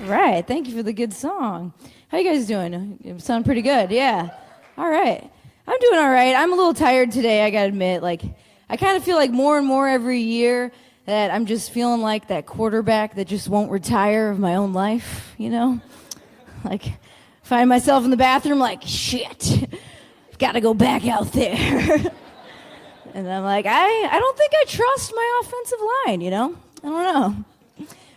Right. Thank you for the good song. How you guys doing? You sound pretty good. Yeah. All right. I'm doing all right. I'm a little tired today, I gotta admit. I kind of feel like more and more every year that I'm just feeling like that quarterback that just won't retire of my own life, you know? Find myself in the bathroom like, shit, gotta go back out there. And I'm like, I don't think I trust my offensive line, you know? I don't know.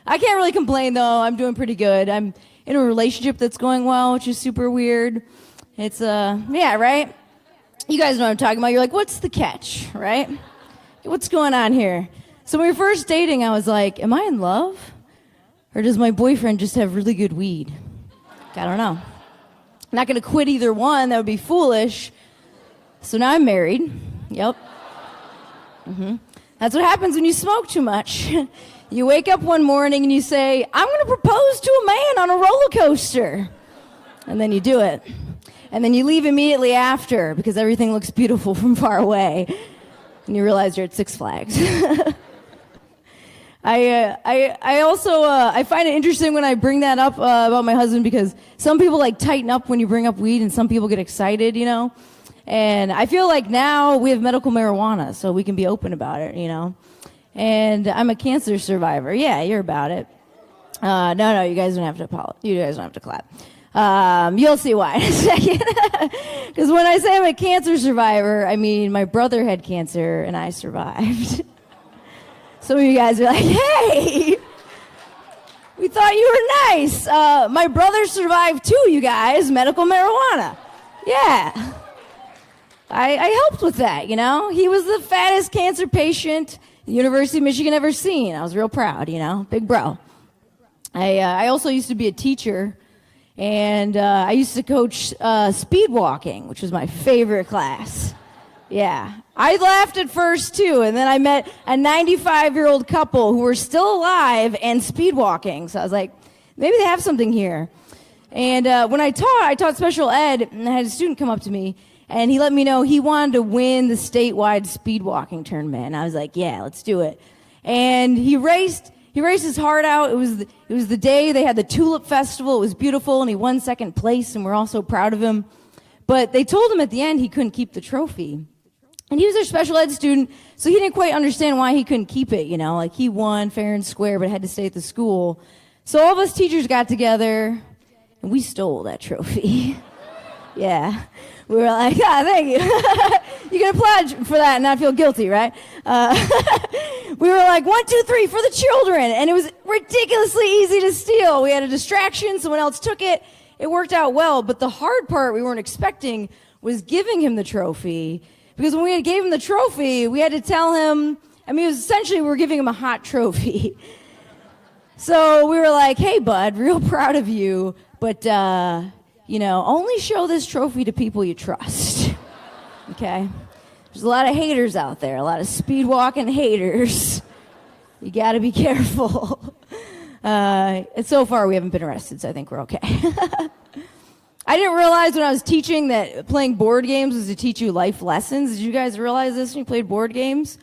I can't really complain, though. I'm doing pretty good. I'm in a relationship that's going well, which is super weird. It's, yeah, right? You guys know what I'm talking about. You're like, what's the catch, right? What's going on here? So when we were first dating, I was like, am I in love? Or does my boyfriend just have really good weed? I don't know. I'm not going to quit either one. That would be foolish. So now I'm married. Yep. That's what happens when you smoke too much. You wake up one morning and you say, I'm going to propose to a man on a roller coaster. And then you do it. And then you leave immediately after because everything looks beautiful from far away. And you realize you're at Six Flags. I also find it interesting when I bring that up about my husband because some people tighten up when you bring up weed and some people get excited, you know. And I feel like now we have medical marijuana, so we can be open about it, you know. And I'm a cancer survivor. Yeah, you're about it. No, you guys don't have to apologize. You guys don't have to clap. You'll see why in a second. Because when I say I'm a cancer survivor, I mean my brother had cancer and I survived. Some of you guys are like, hey, we thought you were nice. My brother survived too, you guys. Medical marijuana. Yeah. I helped with that, you know. He was the fattest cancer patient the University of Michigan ever seen. I was real proud, you know. Big bro. I also used to be a teacher. And I used to coach speed walking, which was my favorite class. Yeah. I laughed at first, too. And then I met a 95-year-old couple who were still alive and speed walking. So I was like, maybe they have something here. And when I taught special ed, and I had a student come up to me, and he let me know he wanted to win the statewide speed walking tournament. And I was like, yeah, let's do it. And he raced his heart out. It was the day they had the Tulip Festival. It was beautiful, and he won second place, and we're all so proud of him. But they told him at the end he couldn't keep the trophy. And he was their special ed student, so he didn't quite understand why he couldn't keep it, you know. Like, he won fair and square, but had to stay at the school. So all of us teachers got together, and we stole that trophy. Yeah. We were like, thank you. You can applaud for that and not feel guilty, right? We were like, 1, 2, 3 for the children. And it was ridiculously easy to steal. We had a distraction. Someone else took it. It worked out well. But the hard part we weren't expecting was giving him the trophy. Because when we gave him the trophy, we had to tell him, it was essentially we were giving him a hot trophy. So we were like, hey, bud, real proud of you. But, only show this trophy to people you trust, okay? There's a lot of haters out there, a lot of speed walking haters. You got to be careful. And so far, we haven't been arrested, so I think we're okay. I didn't realize when I was teaching that playing board games was to teach you life lessons. Did you guys realize this when you played board games?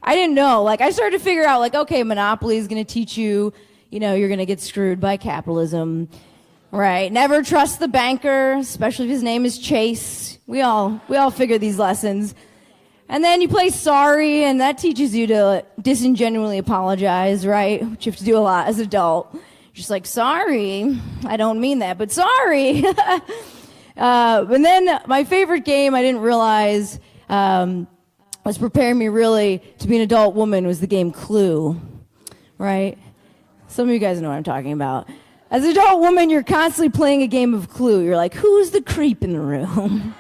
I didn't know. I started to figure out, okay, Monopoly is going to teach you, you're going to get screwed by capitalism. Right. Never trust the banker, especially if his name is Chase. We all figure these lessons. And then you play Sorry, and that teaches you to disingenuously apologize, right? Which you have to do a lot as an adult. Just like, sorry, I don't mean that, but sorry. And then my favorite game I didn't realize was preparing me really to be an adult woman was the game Clue, right? Some of you guys know what I'm talking about. As an adult woman, you're constantly playing a game of Clue. You're like, who's the creep in the room?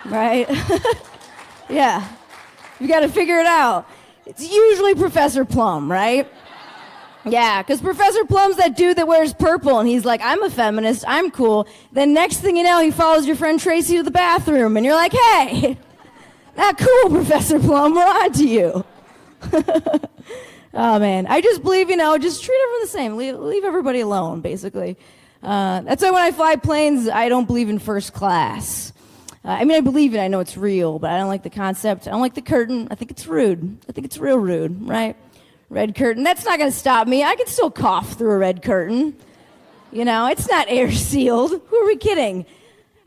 Right? Yeah. You got to figure it out. It's usually Professor Plum, right? Yeah, because Professor Plum's that dude that wears purple, and he's like, I'm a feminist, I'm cool. Then next thing you know, he follows your friend Tracy to the bathroom, and you're like, hey, not cool, Professor Plum, we're on to you. Oh, man. I just believe, just treat everyone the same. Leave everybody alone, basically. That's why when I fly planes, I don't believe in first class. I believe it. I know it's real, but I don't like the concept. I don't like the curtain. I think it's rude. I think it's real rude, right? Red curtain. That's not going to stop me. I can still cough through a red curtain. You know, it's not air sealed. Who are we kidding?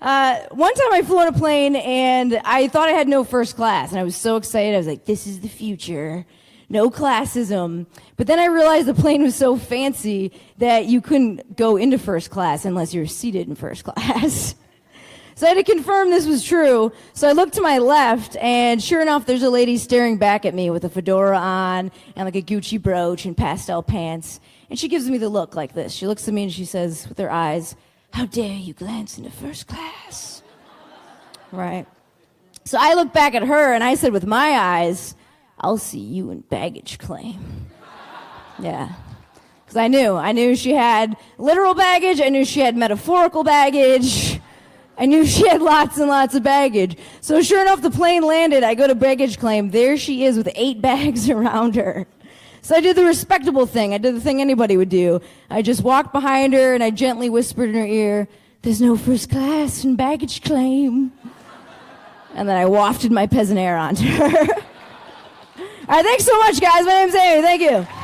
One time I flew on a plane and I thought I had no first class, and I was so excited. I was like, this is the future. No classism. But then I realized the plane was so fancy that you couldn't go into first class unless you were seated in first class. So I had to confirm this was true. So I looked to my left, and sure enough, there's a lady staring back at me with a fedora on and like a Gucci brooch and pastel pants. And she gives me the look like this. She looks at me and she says with her eyes, "How dare you glance into first class?" Right. So I looked back at her and I said with my eyes, "I'll see you in baggage claim." Yeah. Because I knew she had literal baggage. I knew she had metaphorical baggage. I knew she had lots and lots of baggage. So sure enough, the plane landed. I go to baggage claim. There she is with 8 bags around her. So I did the respectable thing. I did the thing anybody would do. I just walked behind her and I gently whispered in her ear, "There's no first class in baggage claim." And then I wafted my peasant air onto her. All right, thanks so much, guys. My name's Amy. Thank you.